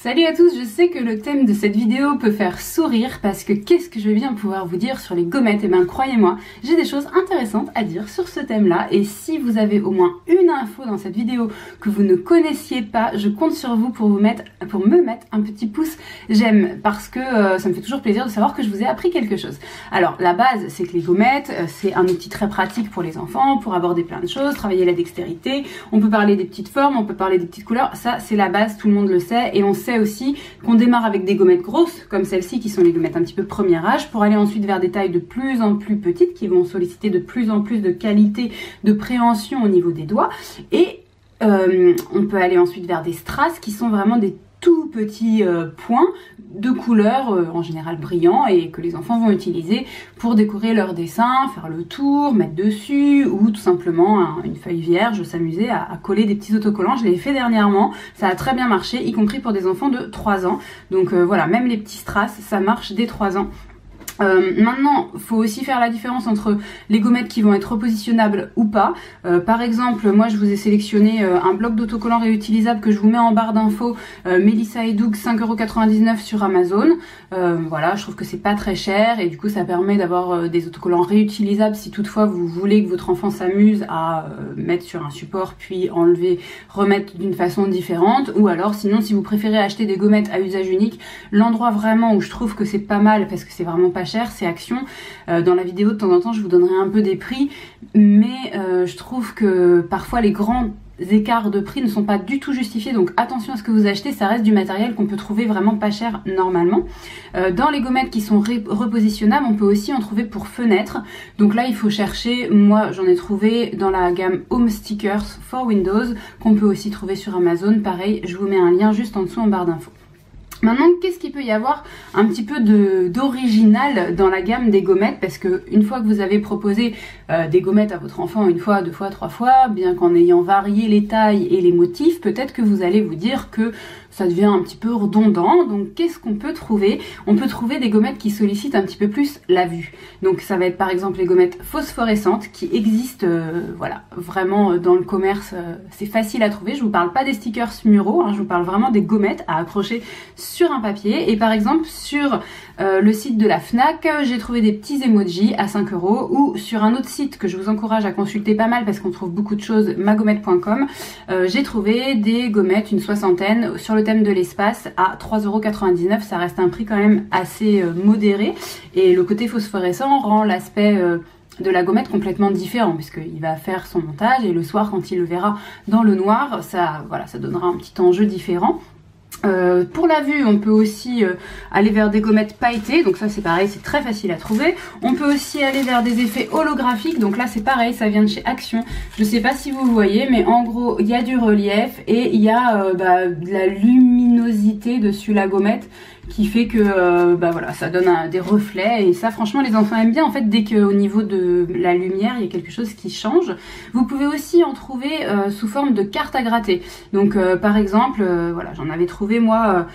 Salut à tous, je sais que le thème de cette vidéo peut faire sourire parce que qu'est-ce que je vais bien pouvoir vous dire sur les gommettes? Et bien croyez-moi, j'ai des choses intéressantes à dire sur ce thème-là et si vous avez au moins une info dans cette vidéo que vous ne connaissiez pas, je compte sur vous pour me mettre un petit pouce j'aime parce que ça me fait toujours plaisir de savoir que je vous ai appris quelque chose. Alors la base c'est que les gommettes c'est un outil très pratique pour les enfants, pour aborder plein de choses, travailler la dextérité, on peut parler des petites formes, on peut parler des petites couleurs, ça c'est la base, tout le monde le sait et on sait aussi qu'on démarre avec des gommettes grosses comme celle-ci qui sont les gommettes un petit peu premier âge pour aller ensuite vers des tailles de plus en plus petites qui vont solliciter de plus en plus de qualité de préhension au niveau des doigts et on peut aller ensuite vers des strass qui sont vraiment des tout petits points de couleurs en général brillants et que les enfants vont utiliser pour décorer leur dessin, faire le tour, mettre dessus ou tout simplement une feuille vierge, s'amuser à coller des petits autocollants. Je l'ai fait dernièrement, ça a très bien marché, y compris pour des enfants de 3 ans. Donc voilà, même les petits strass, ça marche dès 3 ans. Maintenant, il faut aussi faire la différence entre les gommettes qui vont être repositionnables ou pas. Par exemple, moi je vous ai sélectionné un bloc d'autocollants réutilisables que je vous mets en barre d'infos, Melissa et Doug, 5,99 € sur Amazon. Voilà, je trouve que c'est pas très cher et du coup ça permet d'avoir des autocollants réutilisables si toutefois vous voulez que votre enfant s'amuse à mettre sur un support puis enlever, remettre d'une façon différente. Ou alors sinon si vous préférez acheter des gommettes à usage unique, l'endroit vraiment où je trouve que c'est pas mal parce que c'est vraiment pas cher, c'est Action. Dans la vidéo de temps en temps je vous donnerai un peu des prix, mais je trouve que parfois les grands écarts de prix ne sont pas du tout justifiés, donc attention à ce que vous achetez, ça reste du matériel qu'on peut trouver vraiment pas cher normalement. Dans les gommettes qui sont repositionnables, on peut aussi en trouver pour fenêtres, donc là il faut chercher, moi j'en ai trouvé dans la gamme Home Stickers for Windows, qu'on peut aussi trouver sur Amazon, pareil, je vous mets un lien juste en dessous en barre d'infos. Maintenant, qu'est-ce qu'il peut y avoir un petit peu d'original dans la gamme des gommettes? Parce que une fois que vous avez proposé des gommettes à votre enfant une fois, deux fois, trois fois, bien qu'en ayant varié les tailles et les motifs, peut-être que vous allez vous dire que ça devient un petit peu redondant. Donc qu'est-ce qu'on peut trouver? On peut trouver des gommettes qui sollicitent un petit peu plus la vue. Donc ça va être par exemple les gommettes phosphorescentes qui existent voilà, vraiment dans le commerce, c'est facile à trouver. Je vous parle pas des stickers muraux, hein, je vous parle vraiment des gommettes à accrocher sur un papier. Et par exemple sur le site de la Fnac, j'ai trouvé des petits emojis à 5 € ou sur un autre site que je vous encourage à consulter pas mal parce qu'on trouve beaucoup de choses, magommette.com, j'ai trouvé des gommettes, une soixantaine, sur le thème de l'espace à 3,99 €. Ça reste un prix quand même assez modéré et le côté phosphorescent rend l'aspect de la gommette complètement différent puisqu'il va faire son montage et le soir quand il le verra dans le noir, ça, voilà, ça donnera un petit enjeu différent. Pour la vue, on peut aussi aller vers des gommettes pailletées, donc ça c'est pareil, c'est très facile à trouver. On peut aussi aller vers des effets holographiques, donc là c'est pareil, ça vient de chez Action. Je sais pas si vous voyez, mais en gros il y a du relief et il y a de la luminosité dessus la gommette qui fait que voilà, ça donne des reflets et ça franchement les enfants aiment bien en fait dès qu'au niveau de la lumière il y a quelque chose qui change. Vous pouvez aussi en trouver sous forme de carte à gratter. Donc par exemple, voilà, j'en avais trouvé moi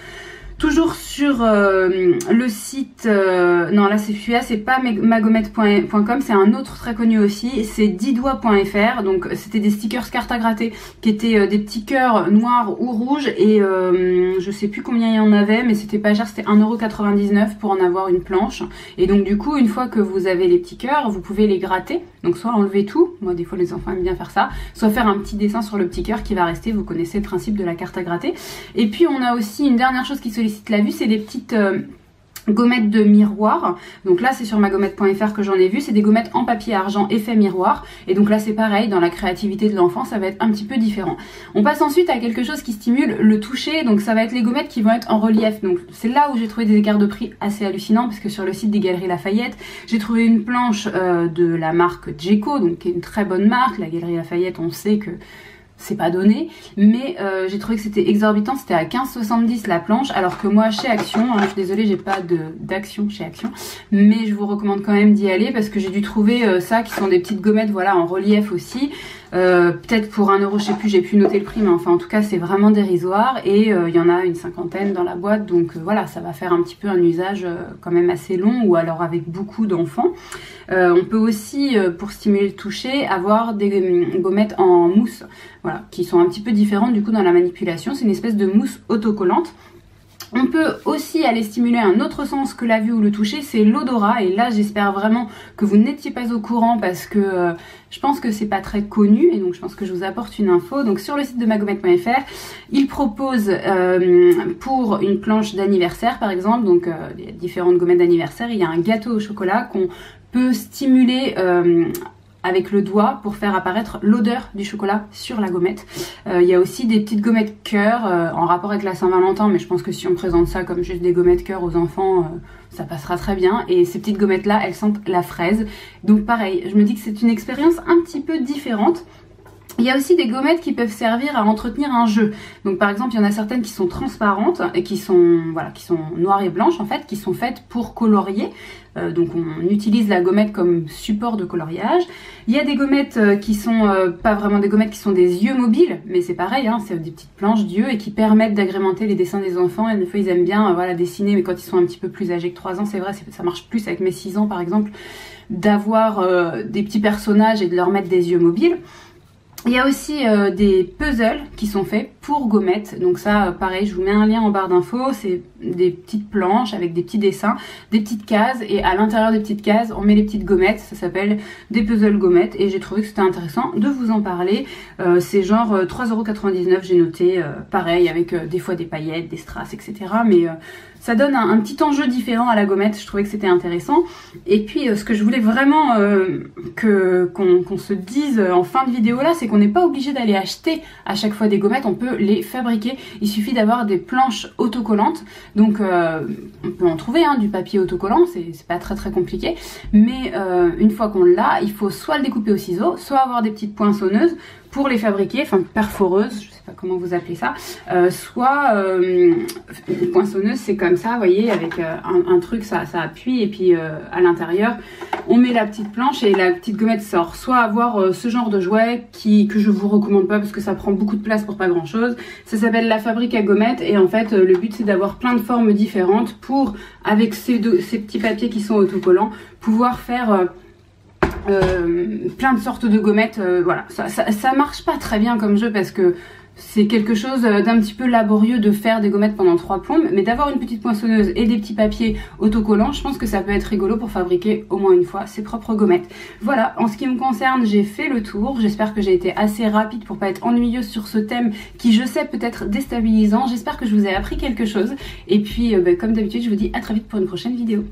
toujours sur le site, non là c'est celui-là, c'est pas magommette.com, c'est un autre très connu aussi, c'est didois.fr. donc c'était des stickers cartes à gratter qui étaient des petits cœurs noirs ou rouges et je sais plus combien il y en avait mais c'était pas cher, c'était 1,99 € pour en avoir une planche. Et donc du coup une fois que vous avez les petits cœurs, vous pouvez les gratter, donc soit enlever tout, moi des fois les enfants aiment bien faire ça, soit faire un petit dessin sur le petit cœur qui va rester, vous connaissez le principe de la carte à gratter. Et puis on a aussi une dernière chose qui sollicite la vue, c'est des petites gommettes de miroir. Donc là c'est sur magommette.fr que j'en ai vu, c'est des gommettes en papier argent effet miroir et donc là c'est pareil, dans la créativité de l'enfant ça va être un petit peu différent. On passe ensuite à quelque chose qui stimule le toucher, donc ça va être les gommettes qui vont être en relief. Donc c'est là où j'ai trouvé des écarts de prix assez hallucinants parce que sur le site des Galeries Lafayette j'ai trouvé une planche de la marque Geco, donc qui est une très bonne marque. La Galerie Lafayette on sait que c'est pas donné, mais j'ai trouvé que c'était exorbitant, c'était à 15,70 € la planche, alors que moi chez Action, hein, je suis désolée j'ai pas d'action chez Action, mais je vous recommande quand même d'y aller parce que j'ai dû trouver ça qui sont des petites gommettes voilà en relief aussi. peut-être pour 1 €, je sais plus, j'ai pu noter le prix, mais enfin en tout cas c'est vraiment dérisoire et il y en a une 50aine dans la boîte, donc voilà, ça va faire un petit peu un usage quand même assez long, ou alors avec beaucoup d'enfants. On peut aussi, pour stimuler le toucher, avoir des gommettes en mousse, voilà, qui sont un petit peu différentes du coup dans la manipulation. C'est une espèce de mousse autocollante. On peut aussi aller stimuler un autre sens que la vue ou le toucher, c'est l'odorat. Et là, j'espère vraiment que vous n'étiez pas au courant parce que je pense que c'est pas très connu. Et donc, je pense que je vous apporte une info. Donc, sur le site de magommette.fr, ils proposent pour une planche d'anniversaire, par exemple, donc il y a différentes gommettes d'anniversaire, il y a un gâteau au chocolat qu'on peut stimuler avec le doigt pour faire apparaître l'odeur du chocolat sur la gommette. Il y a aussi des petites gommettes cœur en rapport avec la Saint-Valentin, mais je pense que si on présente ça comme juste des gommettes cœur aux enfants, ça passera très bien. Et ces petites gommettes là, elles sentent la fraise. Donc pareil, je me dis que c'est une expérience un petit peu différente. Il y a aussi des gommettes qui peuvent servir à entretenir un jeu. Donc par exemple, il y en a certaines qui sont transparentes et qui sont noires et blanches en fait, qui sont faites pour colorier. Donc on utilise la gommette comme support de coloriage. Il y a des gommettes qui sont pas vraiment des gommettes, qui sont des yeux mobiles, mais c'est pareil, hein, c'est des petites planches d'yeux et qui permettent d'agrémenter les dessins des enfants. Et des fois ils aiment bien voilà, dessiner, mais quand ils sont un petit peu plus âgés que 3 ans, c'est vrai, ça marche plus avec mes 6 ans par exemple, d'avoir des petits personnages et de leur mettre des yeux mobiles. Il y a aussi des puzzles qui sont faits pour gommettes, donc ça pareil, je vous mets un lien en barre d'infos, c'est des petites planches avec des petits dessins, des petites cases, et à l'intérieur des petites cases on met les petites gommettes, ça s'appelle des puzzles gommettes, et j'ai trouvé que c'était intéressant de vous en parler. C'est genre 3,99 € j'ai noté, pareil avec des fois des paillettes, des strass, etc. Mais ça donne un petit enjeu différent à la gommette, je trouvais que c'était intéressant. Et puis ce que je voulais vraiment qu'on se dise en fin de vidéo là, c'est qu'on n'est pas obligé d'aller acheter à chaque fois des gommettes, on peut les fabriquer. Il suffit d'avoir des planches autocollantes, donc on peut en trouver du papier autocollant, c'est pas très compliqué. Mais une fois qu'on l'a, il faut soit le découper au ciseau, soit avoir des petites poinçonneuses pour les fabriquer, enfin perforeuses, je sais pas comment vous appelez ça, soit une poinçonneuse, c'est comme ça, vous voyez, avec un truc, ça appuie, et puis à l'intérieur, on met la petite planche et la petite gommette sort. Soit avoir ce genre de jouet que je vous recommande pas parce que ça prend beaucoup de place pour pas grand chose. Ça s'appelle la fabrique à gommettes, et en fait le but c'est d'avoir plein de formes différentes pour, avec ces petits papiers qui sont autocollants, pouvoir faire plein de sortes de gommettes. Voilà, ça marche pas très bien comme jeu parce que c'est quelque chose d'un petit peu laborieux de faire des gommettes pendant 3 plombes, mais d'avoir une petite poinçonneuse et des petits papiers autocollants, je pense que ça peut être rigolo pour fabriquer au moins une fois ses propres gommettes. Voilà, en ce qui me concerne, j'ai fait le tour. J'espère que j'ai été assez rapide pour pas être ennuyeuse sur ce thème qui, je sais, peut être déstabilisant. J'espère que je vous ai appris quelque chose. Et puis, comme d'habitude, je vous dis à très vite pour une prochaine vidéo.